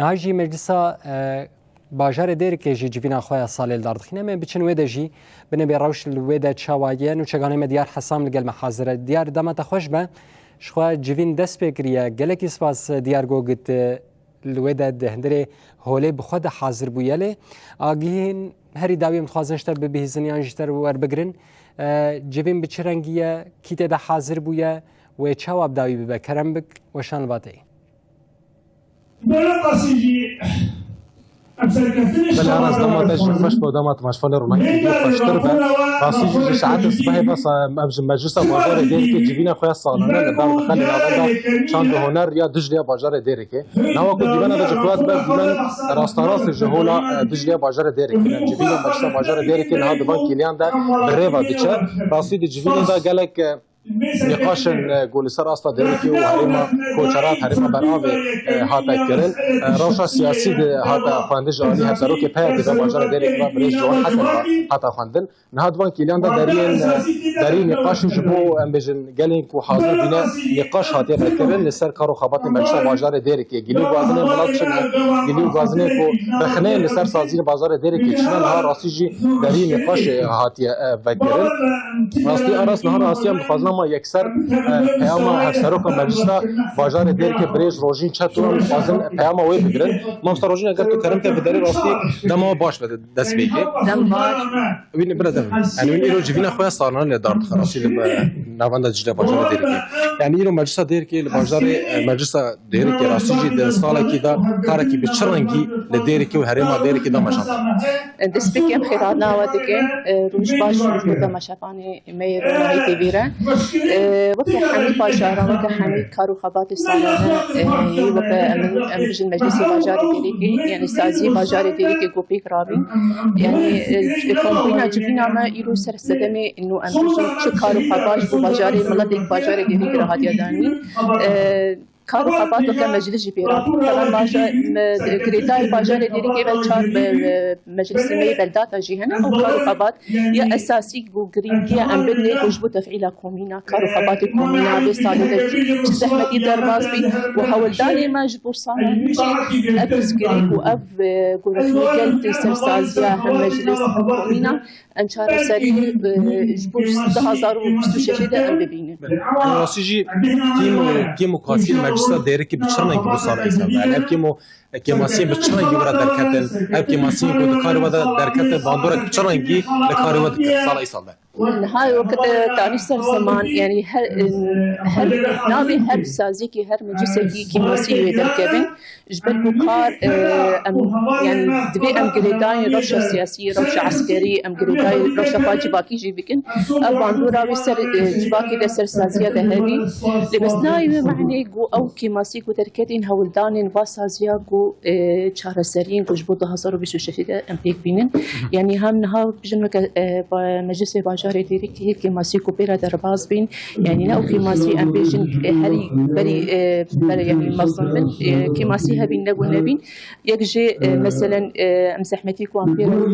نهاجی مجلسا باجار دیر که جی جوینا خواه سالی داردخینه من بچن ویده جی بنه بی روش الویده چاوایه نو چگانه ما دیار حسام لگل محاضره دیار دامت خوش به شخواه جوین دست بکریه گلکی سپاس دیار گوگت الویده دهندره هولی بخود حاضر بویله آگهین هری داوی متخوازنشتر به بهزنیان جتر ور بگرن جوین بچرنگیه کیت ده حاضر بویه و چاواب داوی ببه کرم بک و شان باتی بله أنا أصلا تاج فاش بدأت مع شفال روماني فاشتر باسيجي ساعات الصباح بس مجلس باجار ديرك جبينا خويا صالنا لدار دخل العبادة شان هنر يا دجليا باجار ديرك نوا كنت دينا دج خوات بس دينا راس الجهولة دجليا باجار ديرك جبينا مجلس باجار ديرك نها دفان كيليان ده بريفا ديشا راسي جبينا ده قالك نقاش قول سر أصلا ديركي وهريما كوشرات هريما برابي هاتا كرن روشا سياسي هاتا خواندج علي هبسروكي بها دفا باجار ديرك بريش جوان حسن هاتا خواندن نهاد وان كيليان دا دارين نقاش جبو امبجن قالينك وحاضر بنا نقاش هاتي بكرن لسر كارو خبات مجلس باجار ديركي قليو غازنين ملاكشن قليو غازنين كو بخنين لسر سازين باجار ديركي شنان ها راسيجي دارين نقاش هاتي بكرن راستي أراس نهار راسيام بخوازنا ما يكسر پیاما هفسروکا مجلسا باجار دیر که بریج روزین چطور بازن پیاما وی بگیرن مامستا روزین اگر تو کرم که بداری راستی دما باش بده دست بگی دم باش وین برادم یعنی وین ایرو جوینا خواه سارنا لدارت خراسی نوانده جدا باجار دیر که یعنی ایرو مجلسا دیر که باجار مجلسا دیر که راستی جد سالا کی دا کار کی بچرنگی لدیر که و هریما دیر که دا مشان دست بگیم خیرات نوادی که روش باش بوده مشافانی میر و نهی تیویره وقت حمي باجارة وقت حمي كارو خبات السالانة وقت أمبرج المجلس باجاري ديريكي يعني سازي باجاري ديريكي قوبيك رابين يعني كومبينا جبينا ما إيرو سر صدمي إنه أمبرج شو كارو خباش باجاري ملادك باجاري ديريكي رهاد يداني كارو خبات وقت مجلس جبيرا طبعا باجا كريتاي باجاري ديريكي بلشار مجلس مي بلدات جيهنا أو كارو خبات يا أساسي جو جرين يا أمبرني وجبو تفعيل كومينا كارو خبات كومينا بسالة زحمة درباز بي وحول داني ما جبور صار نجي أبز جريك وأب جورفني قلت سرسازيا هم مجلس كومينا أنشار سري جبور 2026 أم ببينه راسيجي كيمو قاسي مجلس ديرك بتشرنا يجيبوا صار إسحاق يعني أبكيمو كماسين بتشرنا يجيبوا دركتن أبكيماسين كود كارو هذا دركتن باندورك بتشرنا يجي لكارو هذا صار إسحاق هاي وقت تاني سر زمان يعني هر نابي هر سازيكي هر مجلسكي كماسي دركبن جبل بكار يعني دبي أم قريداي رشة سياسية رشة عسكري أم قريداي رشة باجباكي جيبكن باندورا وسر جباكي لسر سازية ذهبي لبس نايم معني جو أو كماسي جو دركتين هولدانين واسازيا جو شهرسرين جو جبوده هزارو بيشوشة أم بيك بينن يعني هم نهار بجنك مجلس باجاري ديريك هيك كماسي جو بيرا درباز بين يعني لا كماسي أم بيجن هري بري يعني مظلمن كماسي هبين نبين يجي مثلا مسحمتي كو أمبيرا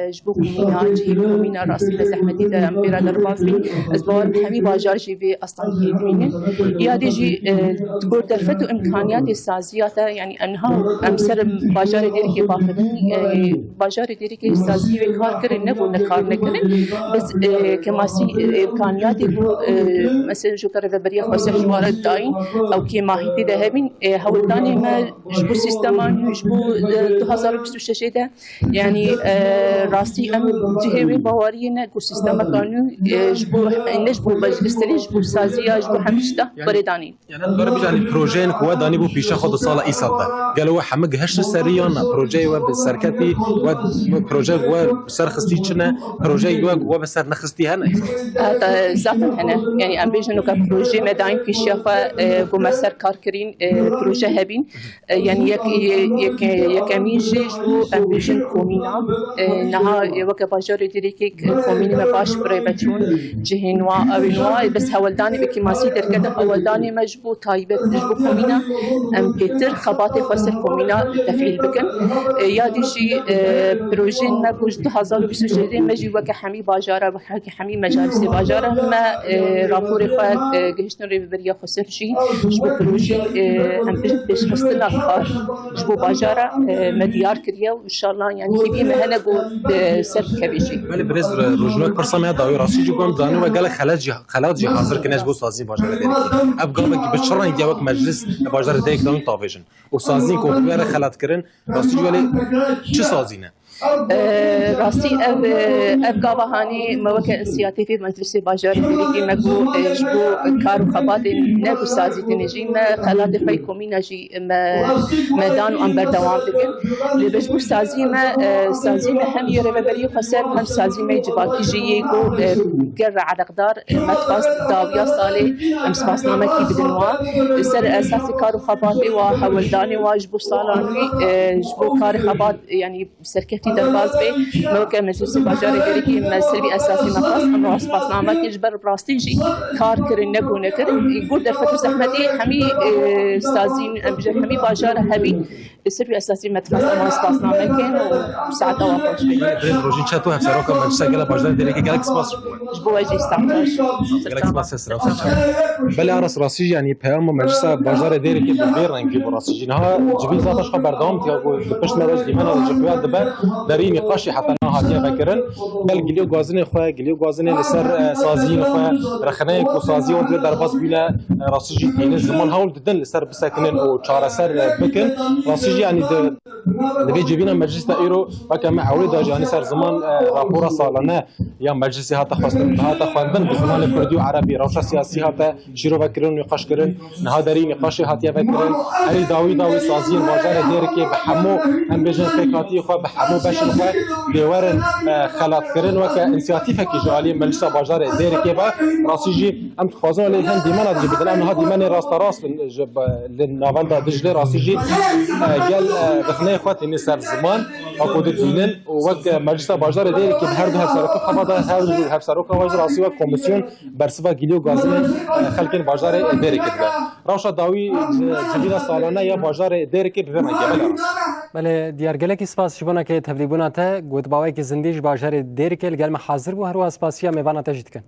جبوك مينا جيب مينا راسي مسحمتي دا أمبيرا درباز بين أسبوع حمي باجار جيبي أصلا هيدمينه يا ديجي تقول درفتو إمكانيات السازيات يعني أنها أمسر باجار ديريكي باخذن باجار ديريكي سازي وكار كرن نبو نكار نكرن بس كماسي إمكانيات يقول مثلا شو كره بريا خاصة جوار الداين أو كماهي ذهبين هولداني ما جبو سيستمان جبو 2026 ده يعني راسي أم جهوي باورينا جو سيستم كانوا جبو نجبو مجلسلي جبو سازيا جبو حمشته بريداني يعني أنا بيجي على البروجين كوا داني بو بيشا خد صالة إيصال ده قالوا حمق هش سريان بروجي وبالسركتي وبروجي وبسرخستي شنا بروجي وبسر نخستي هنا ذاتا هنا يعني أم بيجنو كبروجي مداين في الشافة جو مسر كاركرين بروجي هبين يعني يك أميجي جو أم بيجن كومينا نها وك باجار ديريكي كومينا ما باش بري بتشون جهنوا أبنوا بس هولداني بكماسي دركده هولداني مجبو تايبت مجبو كومينا أم بيتر خباتي فسر كومينا تفعيل بكن يا ديجي بروجي ما كوج 2026 مجي وك حمي باجارة وك حمي مجالس باجارة ما رابوري خواهد جهشتن ريبريا خسر شي جبو بروجي أم بيجن بيش خستنا کار جبو باجارا مدیار کریه و انشالله یعنی که بیم هنه بو سر کبیجی ولی برز روزنامه پرسا می داوی راستی جو گم دانو و گل خلات جی حاضر کنه بو سازی باجار دیگه اب گام کی بچران دیوک مجلس باجار دیگه دون تاویژن و سازی کو بیر خلات کرن راستی ولی چه سازینه راستی اف گاوهانی موقع انسیاتیفی مجلس باجار دیگه مگو جبو کار و خبات نگو سازی تنجی ما خلات فی کومینا جی مدان و امبر دوام دیگه لبش بو سازی ما هم یره ببری خسر هم سازی ما جباکی جی کو گر عدقدار متفاس داویا سالی ام سپاسنامه کی بدنوا سر اساسی کار و خبات و حولدانی و جبو سالانوی جبو کار خبات یعنی سرکتی درباز به موقع مجلس باجار دیگه مسئله اساسی مخصوص ام سپاسنامه کی جبر براستی جی کار کرن نگو نکرن يقول در فترة زحمتي همي سازين همي باجار همي سر اساسي متفاس ام سپاسنامه کن و ساعت واقعش به برز روزین چطور هم سراغ مجلس گل باجار دیگه گلک سپاس جبو وجه 19 گلک سپاس سراغ بله عرس راستی یعنی پیام مجلس باجار دیگه که به رنگی براستی جنها جبین زاتش خبر دام تیا گو پشت نواز دیمن از جبیات دبا در این نقاش حتی نه هاتیه فکرن بل گلیو گازن خو گلیو گازن لسر سازین خو رخنه کو سازی و در باز بیلا راستی این زمان هول ددن لسر بسکنن او چهار سر بکن راستی یعنی دبی جبینا مجلس ایرو وکه معولی دا جانی سر زمان راپور سالانه یا مجلس هات خواندن به زمان کردی و عربی روش سیاسی هات شروع بکرن نقاش کردن نه داری نقاش هاتیه فکرن هری داوی سازین باجار دیر که به همو هم بجن فکراتی خو به همو بشن خو دیورن خلات کردن وکه انسیاتیف کی جالی مجلس باجار دیر که با راستی ام خوازن له هم دیمن از بدل ام ها دیمن راست لناول دا دجله راستی گل بخنه خو تنی سر زمان اكو دینن وک مجلس باجار دیر که هر دو هفسروک خبر هر دو هفسروک واجر راسی و کمیسیون برسوا گیلو گازن خلکن باجار دیر که روشا داوی جدید سالانه یا باجار دیر که بفرمایید بله دیارگله کی سپاس شبونه که تبلیغونه ته گوت باوی که زندیش باجار دیر که گل حاضر بو هر و اسپاسیا میوانه تجدید کن